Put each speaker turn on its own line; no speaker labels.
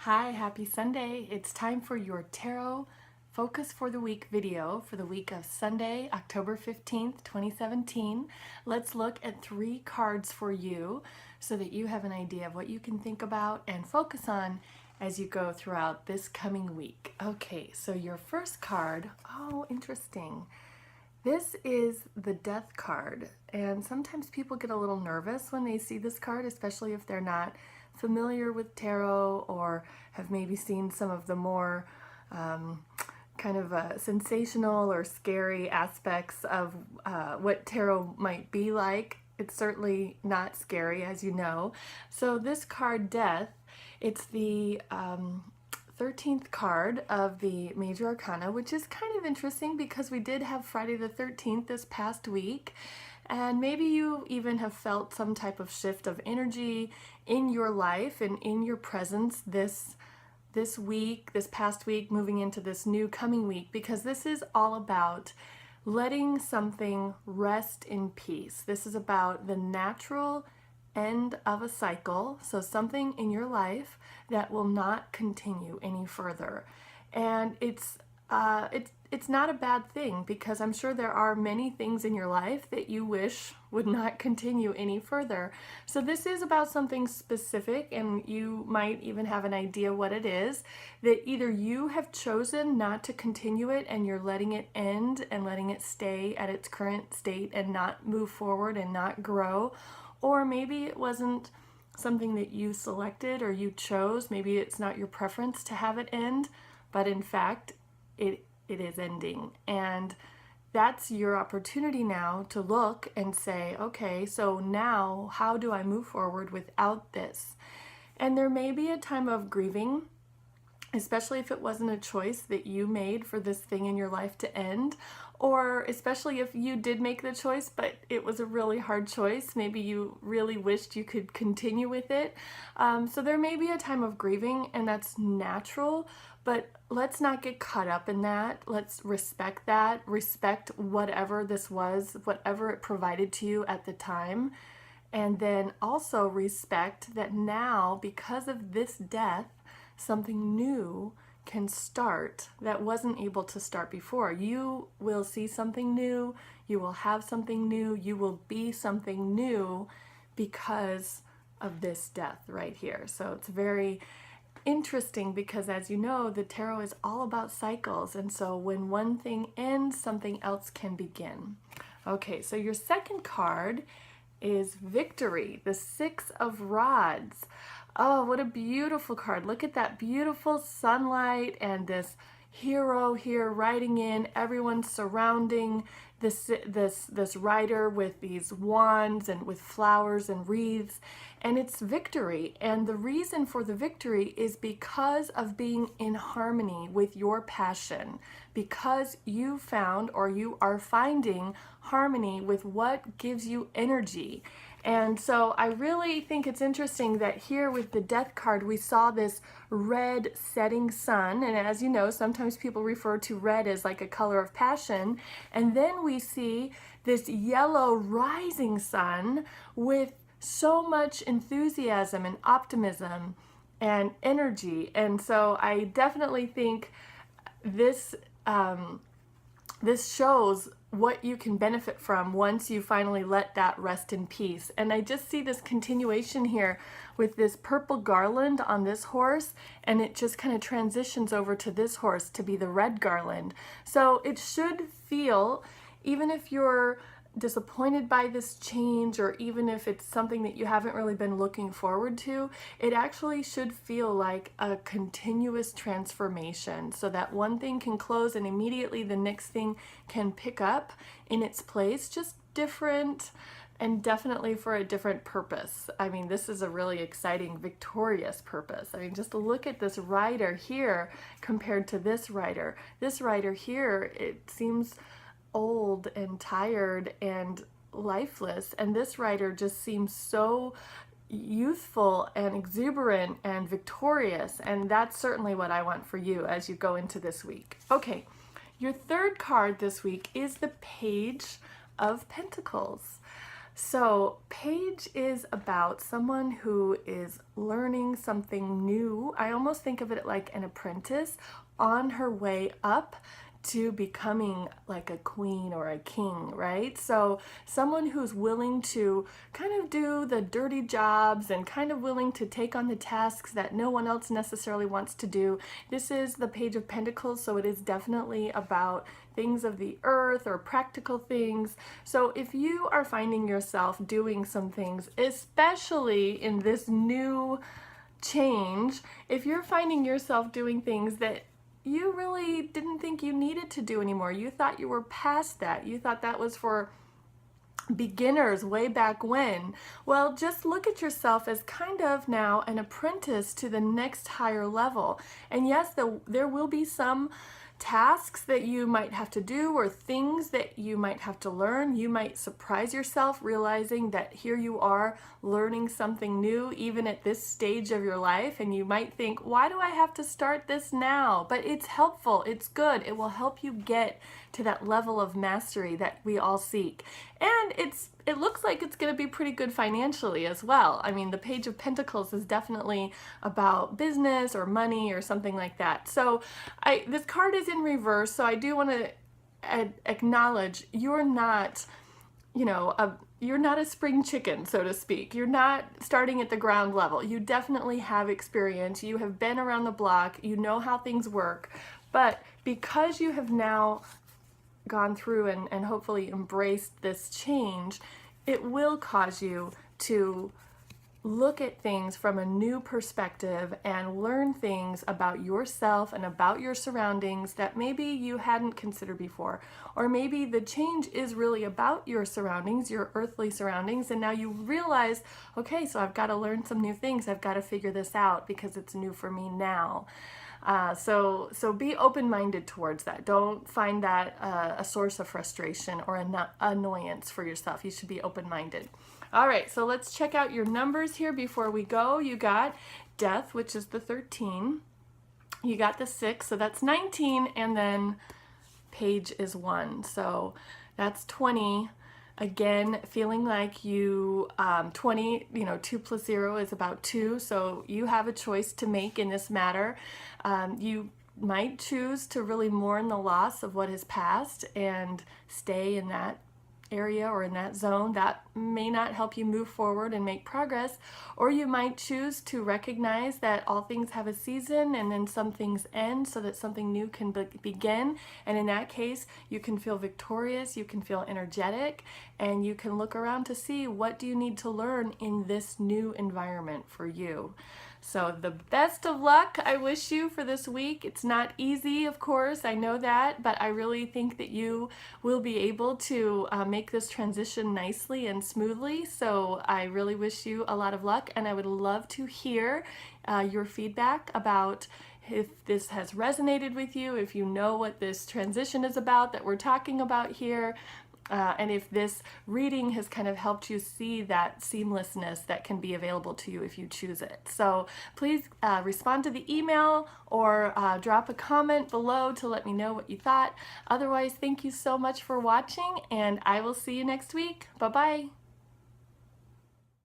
Hi, happy Sunday. It's time for your Tarot Focus for the Week video for the week of Sunday, October 15th, 2017. Let's look at 3 cards for you so that you have an idea of what you can think about and focus on as you go throughout this coming week. Okay, so your first card, oh, interesting. This is the Death card, and sometimes people get a little nervous when they see this card, especially if they're not familiar with tarot or have maybe seen some of the more sensational or scary aspects of what tarot might be like. It's certainly not scary, as you know. So this card, Death, it's the 13th card of the Major Arcana, which is kind of interesting because we did have Friday the 13th this past week, and maybe you even have felt some type of shift of energy in your life and in your presence this week, this past week, moving into this new coming week, because this is all about letting something rest in peace. This is about the natural end of a cycle, so something in your life that will not continue any further. And it's not a bad thing, because I'm sure there are many things in your life that you wish would not continue any further. So this is about something specific, and you might even have an idea what it is, that either you have chosen not to continue it and you're letting it end and letting it stay at its current state and not move forward and not grow, or maybe it wasn't something that you selected or you chose. Maybe it's not your preference to have it end, but in fact, it is ending. And that's your opportunity now to look and say, okay, so now how do I move forward without this? And there may be a time of grieving, especially if it wasn't a choice that you made for this thing in your life to end, or especially if you did make the choice, but it was a really hard choice. Maybe you really wished you could continue with it. So there may be a time of grieving, and that's natural, but let's not get caught up in that. Let's respect that, respect whatever this was, whatever it provided to you at the time. And then also respect that now, because of this death, something new can start that wasn't able to start before. You will see something new, you will have something new, you will be something new because of this death right here. So it's very interesting because, as you know, the tarot is all about cycles, and so when one thing ends, something else can begin. Okay, so your second card is Victory, the 6 of Rods. Oh, what a beautiful card. Look at that beautiful sunlight and this hero here riding in, everyone surrounding this rider with these wands and with flowers and wreaths, and it's victory. And the reason for the victory is because of being in harmony with your passion, because you found, or you are finding, harmony with what gives you energy. And so I really think it's interesting that here with the Death card, we saw this red setting sun. And as you know, sometimes people refer to red as like a color of passion. And then we see this yellow rising sun with so much enthusiasm and optimism and energy. And so I definitely think this this shows what you can benefit from once you finally let that rest in peace. And I just see this continuation here with this purple garland on this horse, and it just kind of transitions over to this horse to be the red garland. So it should feel, even if you're disappointed by this change, or even if it's something that you haven't really been looking forward to, it actually should feel like a continuous transformation, so that one thing can close and immediately the next thing can pick up in its place, just different, and definitely for a different purpose. I mean, this is a really exciting, victorious purpose. I mean, just look at this rider here compared to this rider. This rider here, it seems old and tired and lifeless, and this rider just seems so youthful and exuberant and victorious, and that's certainly what I want for you as you go into this week. Okay, your third card this week is the Page of Pentacles. So, Paige is about someone who is learning something new. I almost think of it like an apprentice on her way up to becoming like a queen or a king, right? So, someone who's willing to kind of do the dirty jobs and kind of willing to take on the tasks that no one else necessarily wants to do. This is the Page of Pentacles, so it is definitely about things of the earth or practical things. So if you are finding yourself doing some things, especially in this new change, if you're finding yourself doing things that you really didn't think you needed to do anymore, you thought you were past that, you thought that was for beginners way back when, well, just look at yourself as kind of now an apprentice to the next higher level. And yes, there will be some tasks that you might have to do or things that you might have to learn. You might surprise yourself realizing that here you are learning something new even at this stage of your life, and you might think, why do I have to start this now? But it's helpful, it's good, it will help you get to that level of mastery that we all seek. And it looks like it's going to be pretty good financially as well. I mean, the Page of Pentacles is definitely about business or money or something like that. So this card is in reverse, so I do want to acknowledge you're not, you're not a spring chicken, so to speak. You're not starting at the ground level. You definitely have experience. You have been around the block. You know how things work. But because you have now gone through and hopefully embraced this change, it will cause you to look at things from a new perspective and learn things about yourself and about your surroundings that maybe you hadn't considered before. Or maybe the change is really about your surroundings, your earthly surroundings, and now you realize, okay, so I've got to learn some new things. I've got to figure this out because it's new for me now. So be open-minded towards that. Don't find that a source of frustration or annoyance for yourself. You should be open-minded. All right, so let's check out your numbers here before we go. You got Death, which is the 13. You got the 6, so that's 19, and then Page is 1, so that's 20. Again, feeling like you, 20, 2 plus 0 is about 2, so you have a choice to make in this matter. You might choose to really mourn the loss of what has passed and stay in that area or in that zone. That may not help you move forward and make progress. Or you might choose to recognize that all things have a season and then some things end so that something new can begin. And in that case, you can feel victorious, you can feel energetic, and you can look around to see what do you need to learn in this new environment for you. So the best of luck I wish you for this week. It's not easy, of course, I know that, but I really think that you will be able to make this transition nicely and smoothly. So I really wish you a lot of luck, and I would love to hear your feedback about if this has resonated with you, if you know what this transition is about that we're talking about here. And if this reading has kind of helped you see that seamlessness that can be available to you if you choose it. So please respond to the email or drop a comment below to let me know what you thought. Otherwise, thank you so much for watching, and I will see you next week. Bye-bye.